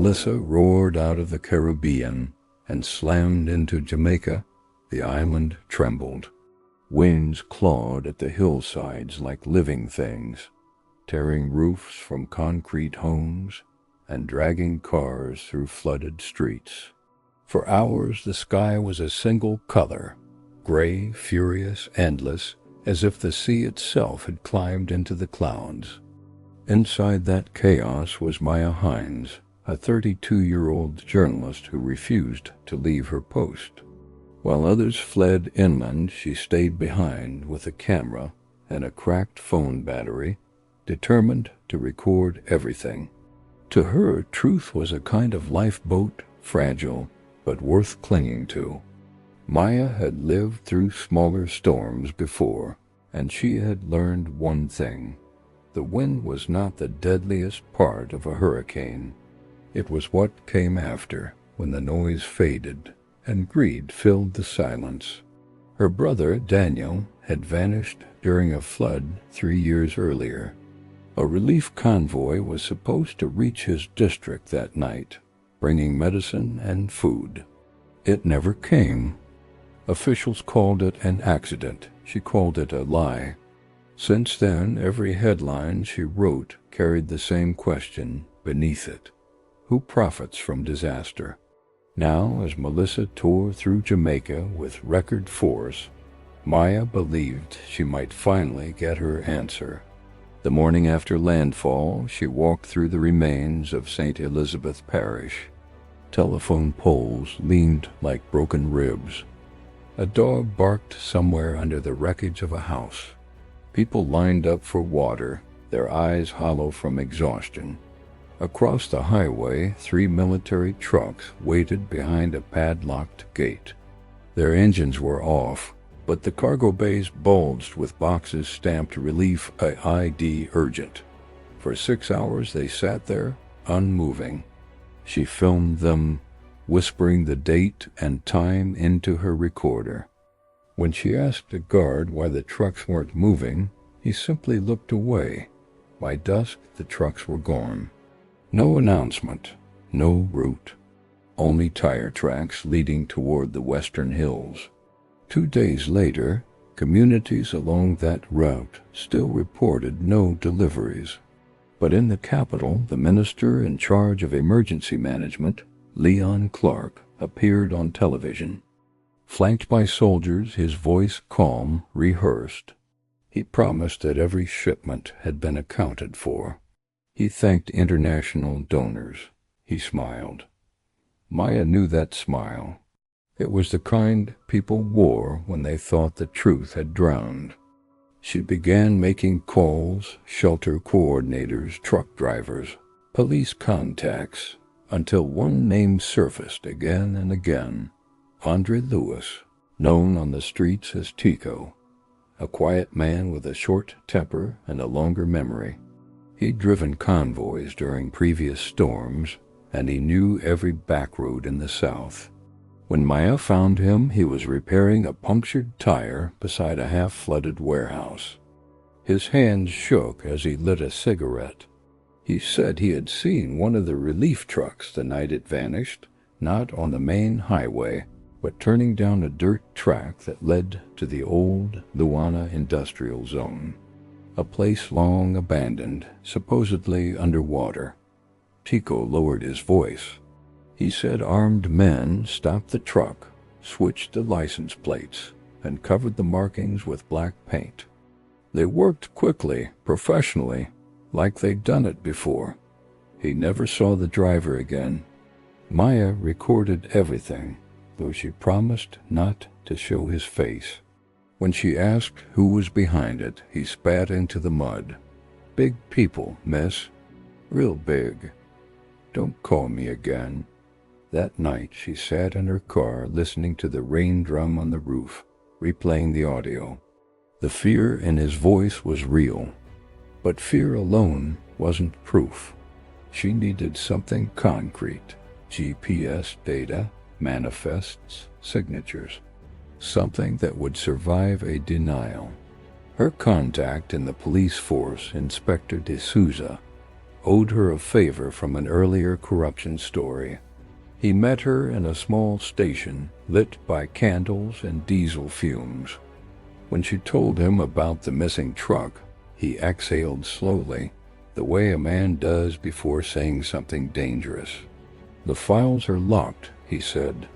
Melissa roared out of the Caribbean and slammed into Jamaica, the island trembled. Winds clawed at the hillsides like living things, tearing roofs from concrete homes and dragging cars through flooded streets. For hours the sky was a single color, gray, furious, endless, as if the sea itself had climbed into the clouds. Inside that chaos was Maya Hines, a 32-year-old journalist who refused to leave her post. While others fled inland, she stayed behind with a camera and a cracked phone battery, determined to record everything. To her, truth was a kind of lifeboat, fragile, but worth clinging to. Maya had lived through smaller storms before, and she had learned one thing. The wind was not the deadliest part of a hurricane. It was what came after, when the noise faded and greed filled the silence. Her brother, Daniel, had vanished during a flood 3 years earlier. A relief convoy was supposed to reach his district that night, bringing medicine and food. It never came. Officials called it an accident. She called it a lie. Since then, every headline she wrote carried the same question beneath it. Who profits from disaster? Now, as Melissa tore through Jamaica with record force, Maya believed she might finally get her answer. The morning after landfall, she walked through the remains of St. Elizabeth Parish. Telephone poles leaned like broken ribs. A dog barked somewhere under the wreckage of a house. People lined up for water, their eyes hollow from exhaustion. Across the highway, 3 military trucks waited behind a padlocked gate. Their engines were off, but the cargo bays bulged with boxes stamped Relief ID Urgent. For 6 hours they sat there, unmoving. She filmed them, whispering the date and time into her recorder. When she asked a guard why the trucks weren't moving, he simply looked away. By dusk, the trucks were gone. No announcement, no route, only tire tracks leading toward the western hills. 2 days later, communities along that route still reported no deliveries. But in the capital, the minister in charge of emergency management, Leon Clark, appeared on television. Flanked by soldiers, his voice calm, rehearsed. He promised that every shipment had been accounted for. He thanked international donors. He smiled. Maya knew that smile. It was the kind people wore when they thought the truth had drowned. She began making calls, shelter coordinators, truck drivers, police contacts, until one name surfaced again and again. Andre Lewis, known on the streets as Tico, a quiet man with a short temper and a longer memory. He'd driven convoys during previous storms, and he knew every back road in the South. When Maya found him, he was repairing a punctured tire beside a half-flooded warehouse. His hands shook as he lit a cigarette. He said he had seen one of the relief trucks the night it vanished, not on the main highway, but turning down a dirt track that led to the old Luana industrial zone, a place long abandoned, supposedly underwater. Tico lowered his voice. He said armed men stopped the truck, switched the license plates, and covered the markings with black paint. They worked quickly, professionally, like they'd done it before. He never saw the driver again. Maya recorded everything, though she promised not to show his face. When she asked who was behind it, he spat into the mud. "Big people, miss. Real big. Don't call me again." That night she sat in her car listening to the rain drum on the roof, replaying the audio. The fear in his voice was real, but fear alone wasn't proof. She needed something concrete: GPS data, manifests, signatures. Something that would survive a denial. Her contact in the police force, Inspector D'Souza, owed her a favor from an earlier corruption story. He met her in a small station lit by candles and diesel fumes. When she told him about the missing truck, he exhaled slowly, the way a man does before saying something dangerous. "The files are locked," he said.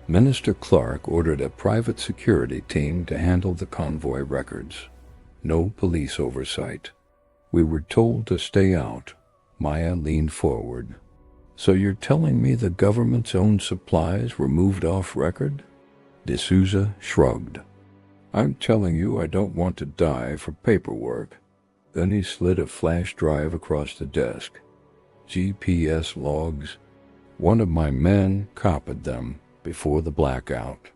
Minister Clark ordered a private security team to handle the convoy records. No police oversight. "We were told to stay out." Maya leaned forward. "So you're telling me the government's own supplies were moved off record?" D'Souza shrugged. "I'm telling you I don't want to die for paperwork." Then he slid a flash drive across the desk. "GPS logs. One of my men copied them before the blackout.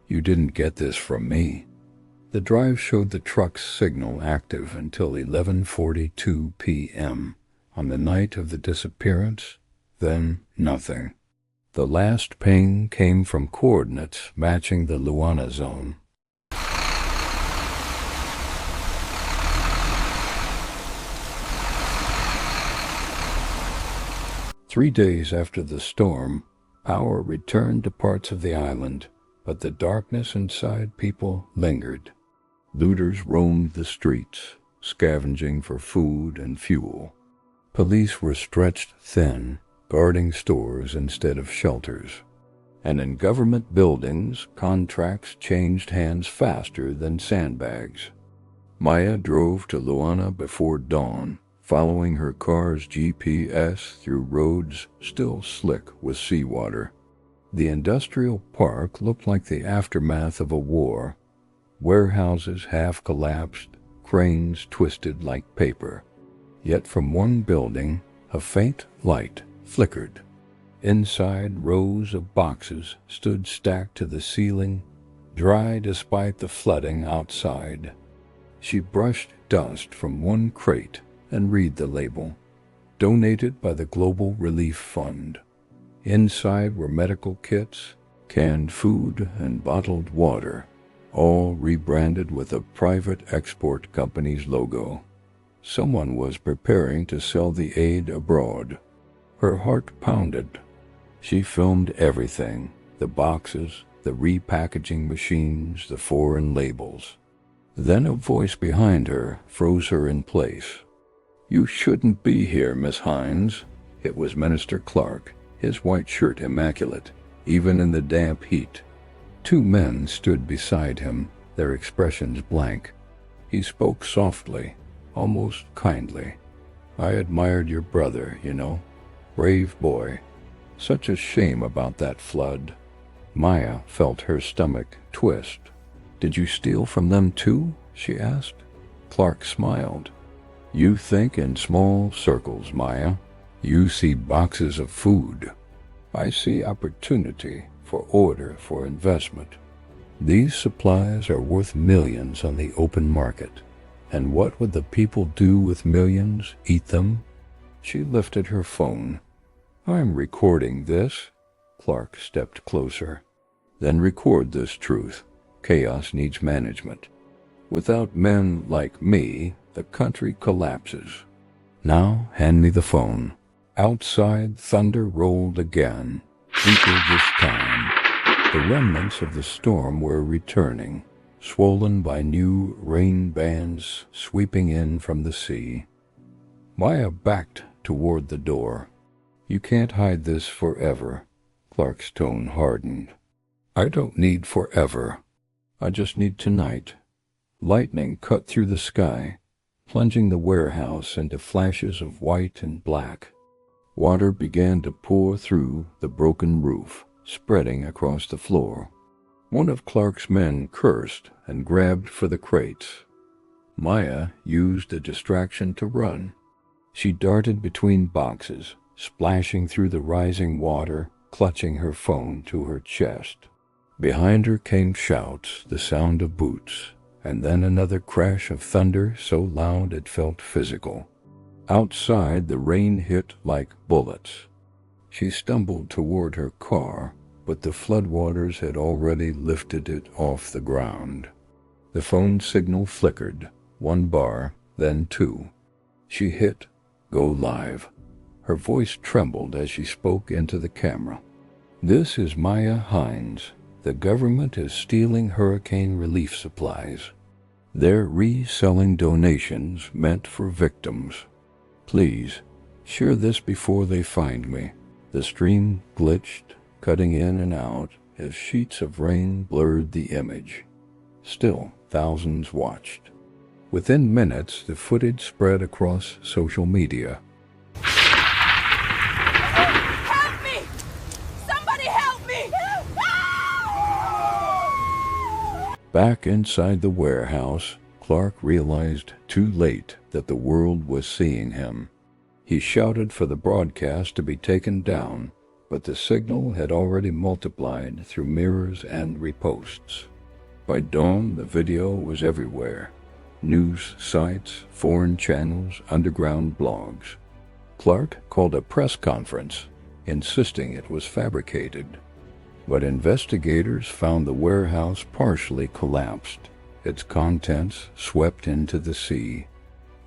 You didn't get this from me." The drive showed the truck's signal active until 11:42 p.m. on the night of the disappearance, then nothing. The last ping came from coordinates matching the Luana zone. Three days after the storm, power returned to parts of the island, but the darkness inside people lingered. Looters roamed the streets, scavenging for food and fuel. Police were stretched thin, guarding stores instead of shelters. And in government buildings, contracts changed hands faster than sandbags. Maya drove to Luana before dawn, following her car's GPS through roads still slick with seawater. The industrial park looked like the aftermath of a war. Warehouses half collapsed, cranes twisted like paper. Yet from one building, a faint light flickered. Inside, rows of boxes stood stacked to the ceiling, dry despite the flooding outside. She brushed dust from one crate and read the label. Donated by the Global Relief Fund. Inside were medical kits, canned food, and bottled water, all rebranded with a private export company's logo. Someone was preparing to sell the aid abroad. Her heart pounded. She filmed everything, the boxes, the repackaging machines, the foreign labels. Then a voice behind her froze her in place. "You shouldn't be here, Miss Hines." It was Minister Clark, his white shirt immaculate, even in the damp heat. Two men stood beside him, their expressions blank. He spoke softly, almost kindly. "I admired your brother, you know. Brave boy. Such a shame about that flood." Maya felt her stomach twist. "Did you steal from them too?" she asked. Clark smiled. "You think in small circles, Maya. You see boxes of food. I see opportunity, for order, for investment. These supplies are worth millions on the open market. And what would the people do with millions? Eat them?" She lifted her phone. "I'm recording this." Clark stepped closer. "Then record this truth. Chaos needs management. Without men like me, the country collapses. Now hand me the phone." Outside, thunder rolled again, deeper this time. The remnants of the storm were returning, swollen by new rain bands sweeping in from the sea. Maya backed toward the door. "You can't hide this forever." Clark's tone hardened. "I don't need forever. I just need tonight." Lightning cut through the sky, plunging the warehouse into flashes of white and black. Water began to pour through the broken roof, spreading across the floor. One of Clark's men cursed and grabbed for the crates. Maya used the distraction to run. She darted between boxes, splashing through the rising water, clutching her phone to her chest. Behind her came shouts, the sound of boots, and then another crash of thunder so loud it felt physical. Outside, the rain hit like bullets. She stumbled toward her car, but the floodwaters had already lifted it off the ground. The phone signal flickered, one bar, then two. She hit Go live. Her voice trembled as she spoke into the camera. This is Maya Hines. The government is stealing hurricane relief supplies. They're reselling donations meant for victims. Please, share this before they find me. The stream glitched, cutting in and out as sheets of rain blurred the image. Still, thousands watched. Within minutes, the footage spread across social media. Help me! Somebody help me! Back inside the warehouse, Clark realized too late that the world was seeing him. He shouted for the broadcast to be taken down, but the signal had already multiplied through mirrors and reposts. By dawn, the video was everywhere. News sites, foreign channels, underground blogs. Clark called a press conference, insisting it was fabricated. But investigators found the warehouse partially collapsed, its contents swept into the sea.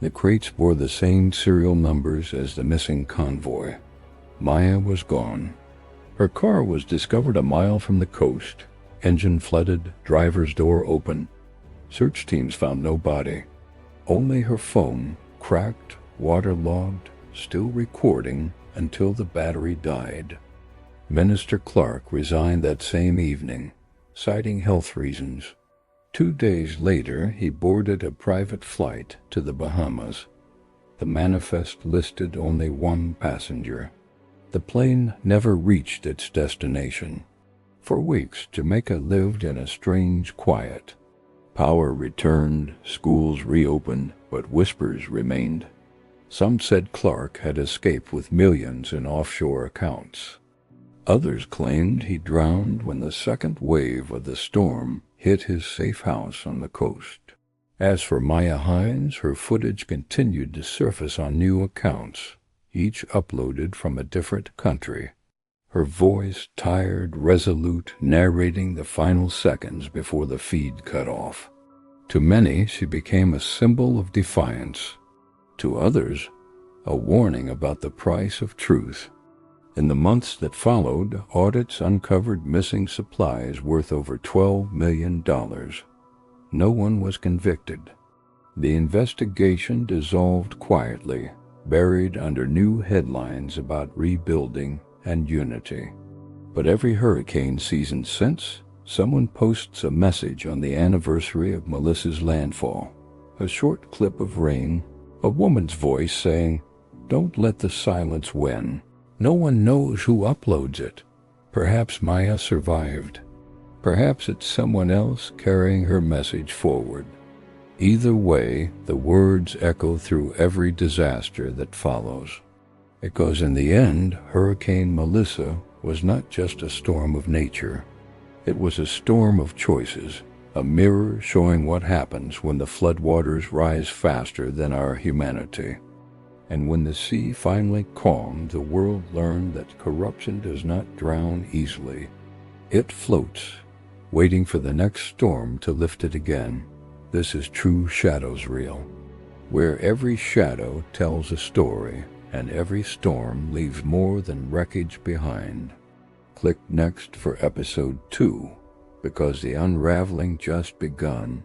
The crates bore the same serial numbers as the missing convoy. Maya was gone. Her car was discovered a mile from the coast, engine flooded, driver's door open. Search teams found no body. Only her phone, cracked, waterlogged, still recording until the battery died. Minister Clark resigned that same evening, citing health reasons. 2 days later, he boarded a private flight to the Bahamas. The manifest listed only one passenger. The plane never reached its destination. For weeks, Jamaica lived in a strange quiet. Power returned, schools reopened, but whispers remained. Some said Clark had escaped with millions in offshore accounts. Others claimed he drowned when the second wave of the storm hit his safe house on the coast. As for Maya Hines, her footage continued to surface on new accounts, each uploaded from a different country. Her voice tired, resolute, narrating the final seconds before the feed cut off. To many, she became a symbol of defiance. To others, a warning about the price of truth. In the months that followed, audits uncovered missing supplies worth over $12 million. No one was convicted. The investigation dissolved quietly, buried under new headlines about rebuilding and unity. But every hurricane season since, someone posts a message on the anniversary of Melissa's landfall. A short clip of rain, a woman's voice saying, "Don't let the silence win." No one knows who uploads it. Perhaps Maya survived. Perhaps it's someone else carrying her message forward. Either way, the words echo through every disaster that follows. Because in the end, Hurricane Melissa was not just a storm of nature. It was a storm of choices, a mirror showing what happens when the floodwaters rise faster than our humanity. And when the sea finally calmed, the world learned that corruption does not drown easily. It floats, waiting for the next storm to lift it again. This is TrueShadowsReel, where every shadow tells a story, and every storm leaves more than wreckage behind. Click next for episode 2, because the unraveling just begun.